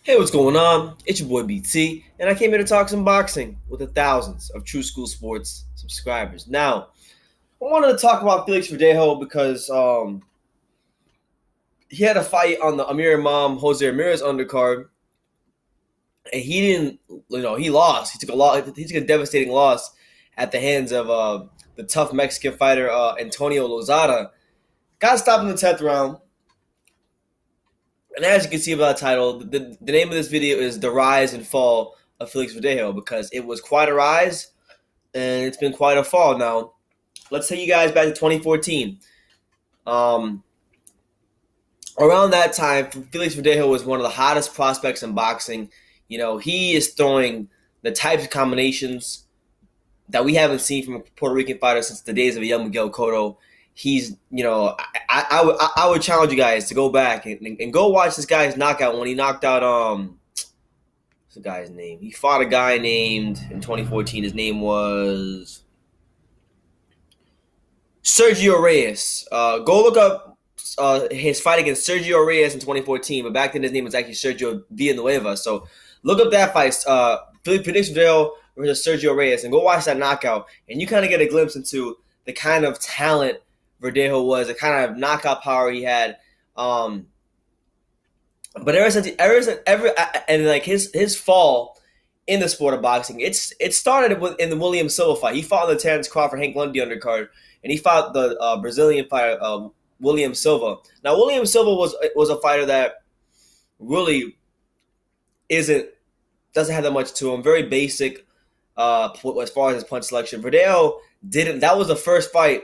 Hey, what's going on? It's your boy BT, and I came here to talk some boxing with the thousands of True School Sports subscribers. Now, I wanted to talk about Felix Verdejo because he had a fight on the Amir Imam Jose Ramirez undercard, and he didn't, he lost. He took a devastating loss at the hands of the tough Mexican fighter Antonio Lozada. Got stopped in the 10th round. And as you can see by the title, the name of this video is The Rise and Fall of Felix Verdejo, because it was quite a rise and it's been quite a fall. Now, let's take you guys back to 2014. Around that time, Felix Verdejo was one of the hottest prospects in boxing. He is throwing the types of combinations that we haven't seen from a Puerto Rican fighter since the days of young Miguel Cotto. He's, I would challenge you guys to go back and go watch this guy's knockout when he knocked out, what's the guy's name? He fought a guy named, in 2014, his name was Sergio Reyes. Go look up his fight against Sergio Reyes in 2014, but back then his name was actually Sergio Villanueva. So look up that fight, Felix Verdejo versus Sergio Reyes, and go watch that knockout, and you kind of get a glimpse into the kind of talent Verdejo was, the kind of knockout power he had. But his fall in the sport of boxing, it started in the William Silva fight. He fought in the Terrence Crawford Hank Lundy undercard, and he fought the Brazilian fighter William Silva. Now, William Silva was a fighter that really doesn't have that much to him. Very basic as far as his punch selection. Verdejo didn't. That was the first fight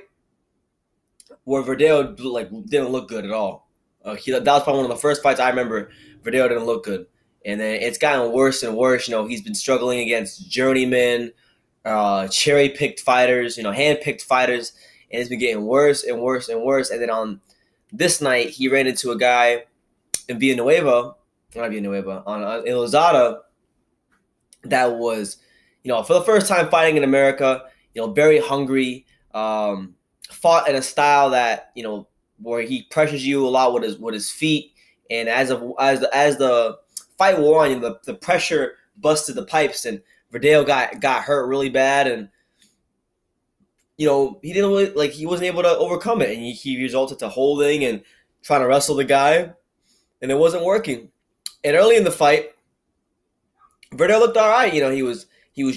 where Verdejo didn't look good at all. That was probably one of the first fights I remember Verdejo didn't look good. And then it's gotten worse and worse. He's been struggling against journeymen, cherry-picked fighters, hand-picked fighters, and it's been getting worse and worse and worse. And then on this night, he ran into a guy in Lozada, that was, for the first time fighting in America, very hungry, fought in a style that, where he pressures you a lot with his feet, and as the fight wore on, the pressure busted the pipes, and Verdejo got hurt really bad, and he didn't really, he wasn't able to overcome it, and he resulted to holding and trying to wrestle the guy, and it wasn't working. And early in the fight, Verdejo looked all right. He was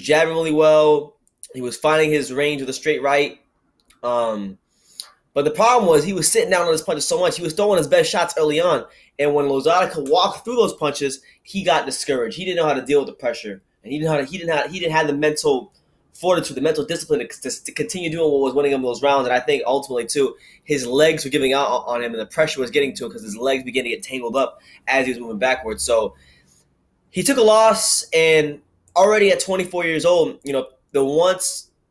jabbing really well. He was finding his range with a straight right. But the problem was he was sitting down on his punches so much. He was throwing his best shots early on, and when Lozada could walk through those punches, he got discouraged. He didn't know how to deal with the pressure, and he didn't have the mental fortitude, the mental discipline to continue doing what was winning him those rounds. And I think ultimately too, his legs were giving out on him, and the pressure was getting to him because his legs began to get tangled up as he was moving backwards. So he took a loss, and already at 24 years old,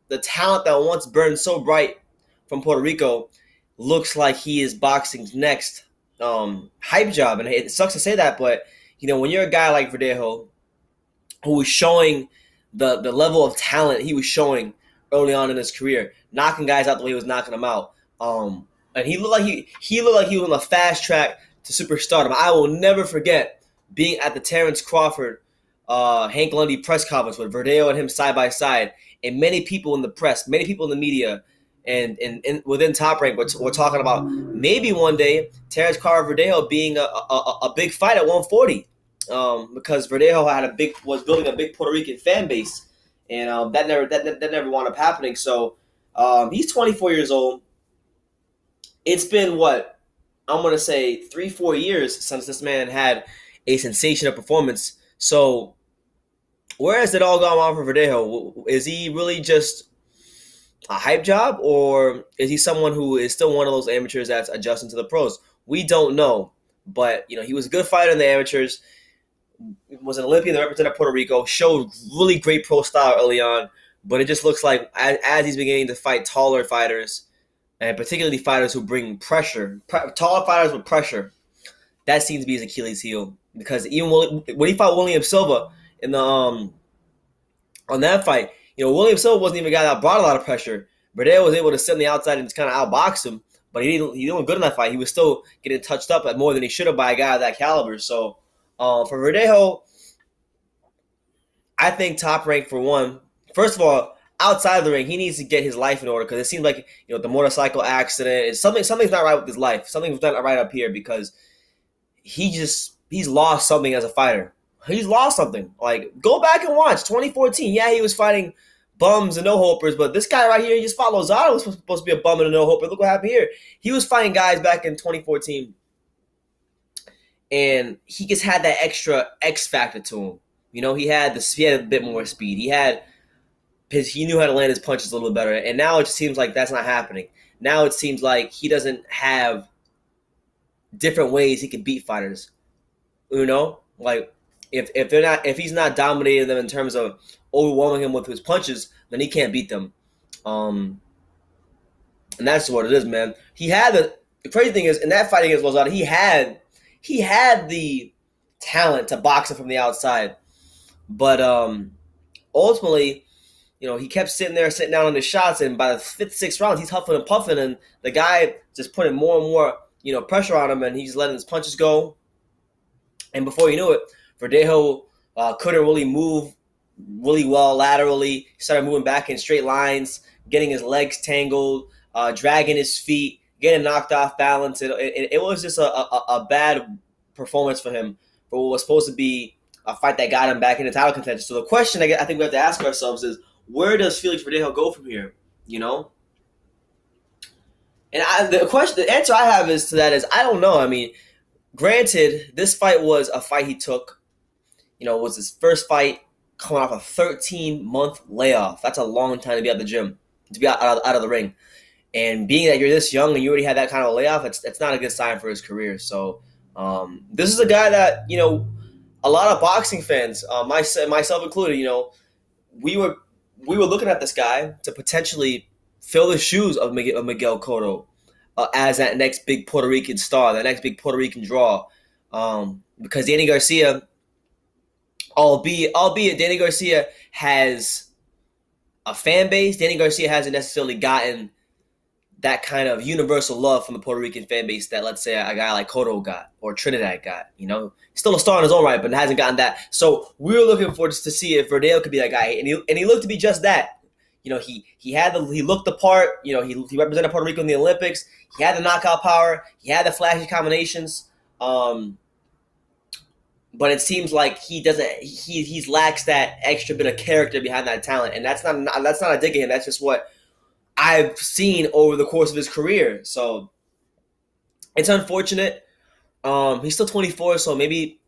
the talent that once burned so bright from Puerto Rico looks like he is boxing's next hype job. And it sucks to say that, but when you're a guy like Verdejo, who was showing the level of talent he was showing early on in his career, knocking guys out the way he was knocking them out, and he looked like he was on the fast track to superstardom. I will never forget being at the Terrence Crawford Hank Lundy press conference with Verdejo and him side by side, and many people in the press, many people in the media, and within Top Rank we're talking about maybe one day Terrence Crawford Verdejo being a big fight at 140, because Verdejo was building a big Puerto Rican fan base, and that never wound up happening. So he's 24 years old. It's been what I'm gonna say 3-4 years since this man had a sensational performance. So where has it all gone wrong for Verdejo? Is he really just a hype job, or is he someone who is still one of those amateurs that's adjusting to the pros? We don't know, but he was a good fighter in the amateurs, was an Olympian that represented Puerto Rico, showed really great pro style early on, but it just looks like as he's beginning to fight taller fighters, and particularly fighters who bring pressure, taller fighters with pressure, that seems to be his Achilles heel. Because even when he fought William Silva in the on that fight, William Silva wasn't even a guy that brought a lot of pressure. Verdejo was able to sit on the outside and just kind of outbox him, but he didn't good in that fight. He was still getting touched up more than he should have by a guy of that caliber. So For Verdejo, I think top rank for one. First of all, outside of the ring, he needs to get his life in order because it seems like the motorcycle accident is something's not right with his life. Something's not right up here because he's lost something as a fighter. He's lost something. Like, go back and watch 2014. Yeah, he was fighting bums and no hopers, but this guy right here, he just fought Lozado, was supposed to be a bum and a no hoper. Look what happened here. He was fighting guys back in 2014, and he just had that extra X factor to him. He had a bit more speed. He knew how to land his punches a little better, and now it just seems like that's not happening. Now it seems like he doesn't have different ways he can beat fighters. Like if he's not dominating them in terms of overwhelming him with his punches, then he can't beat them. And that's what it is, man. The crazy thing is, in that fight against Lozada, he had the talent to box him from the outside, but ultimately, he kept sitting down on his shots, and by the fifth, sixth round, he's huffing and puffing, and the guy just putting more and more, pressure on him, and he's letting his punches go. And before you knew it, Verdejo couldn't really move really well laterally. He started moving back in straight lines, getting his legs tangled, dragging his feet, getting knocked off balance. It was just a bad performance for him for what was supposed to be a fight that got him back into title contention. So the question I think we have to ask ourselves is, where does Felix Verdejo go from here? And the answer I have is I don't know. I mean, granted, this fight was a fight he took. It was his first fight coming off a 13-month layoff. That's a long time to be out of the gym, to be out of the ring. And being that you're this young and you already had that kind of layoff, it's not a good sign for his career. So this is a guy that, a lot of boxing fans, myself included, we were looking at this guy to potentially fill the shoes of Miguel Cotto as that next big Puerto Rican star, that next big Puerto Rican draw. Because Danny Garcia, albeit Danny Garcia has a fan base, Danny Garcia hasn't necessarily gotten that kind of universal love from the Puerto Rican fan base that, let's say, a guy like Cotto got or Trinidad got. He's still a star in his own right, but hasn't gotten that. So we were looking for just to see if Verdejo could be that guy, and he looked to be just that. He looked the part. He represented Puerto Rico in the Olympics. He had the knockout power. He had the flashy combinations. But it seems like he lacks that extra bit of character behind that talent, and that's not a dig at him. That's just what I've seen over the course of his career. So it's unfortunate. He's still 24, so maybe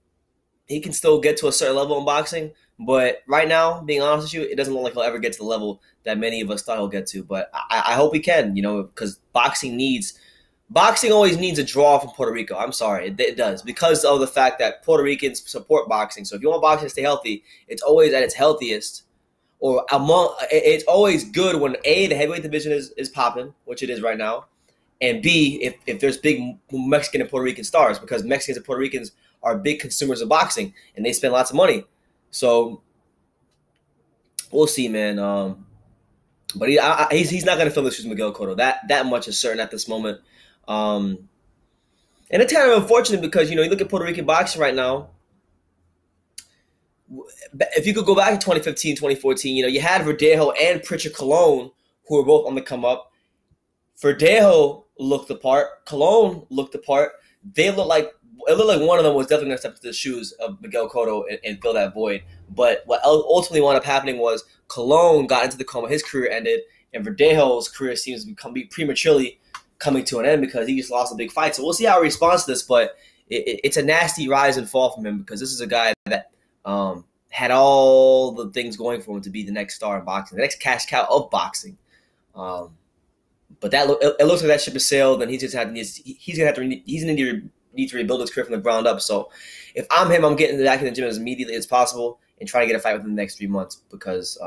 he can still get to a certain level in boxing. But right now, being honest with you, it doesn't look like he'll ever get to the level that many of us thought he'll get to. But I hope he can, because boxing always needs a draw from Puerto Rico. I'm sorry, it does, because of the fact that Puerto Ricans support boxing. So if you want boxing to stay healthy, it's always at its healthiest. It's always good when A, the heavyweight division is popping, which it is right now, and B, if there's big Mexican and Puerto Rican stars, because Mexicans and Puerto Ricans are big consumers of boxing, and they spend lots of money. So we'll see, man. But he's not going to fill the shoes with Miguel Cotto. That much is certain at this moment. And it's kind of unfortunate because, you look at Puerto Rican boxing right now. If you could go back to 2015, 2014, you had Verdejo and Pritchard Colon, who were both on the come up. Verdejo looked the part. Colon looked the part. It looked like one of them was definitely going to step into the shoes of Miguel Cotto and fill that void. But what ultimately wound up happening was Colon got into the coma. His career ended, and Verdejo's career seems to be prematurely coming to an end because he just lost a big fight. So we'll see how he responds to this, but it's a nasty rise and fall from him because this is a guy that had all the things going for him to be the next star in boxing, the next cash cow of boxing. But it looks like that ship has sailed, and he's going to need to rebuild his career from the ground up. So if I'm him, I'm getting back in the gym as immediately as possible and try to get a fight within the next 3 months because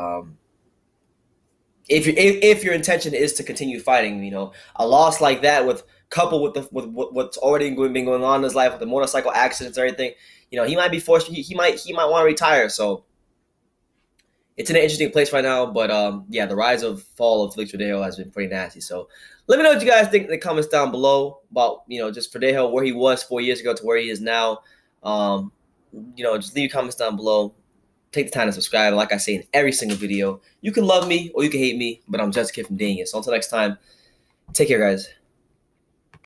if your intention is to continue fighting, a loss like that coupled with what's already been going on in his life with the motorcycle accidents and everything, he might be forced. He might want to retire. So it's in an interesting place right now. But the rise of fall of Felix Verdejo has been pretty nasty. So let me know what you guys think in the comments down below about just Verdejo, where he was 4 years ago to where he is now. just leave your comments down below. Take the time to subscribe. Like I say in every single video, you can love me or you can hate me, but I'm just a kid from Daniel. So until next time, take care, guys.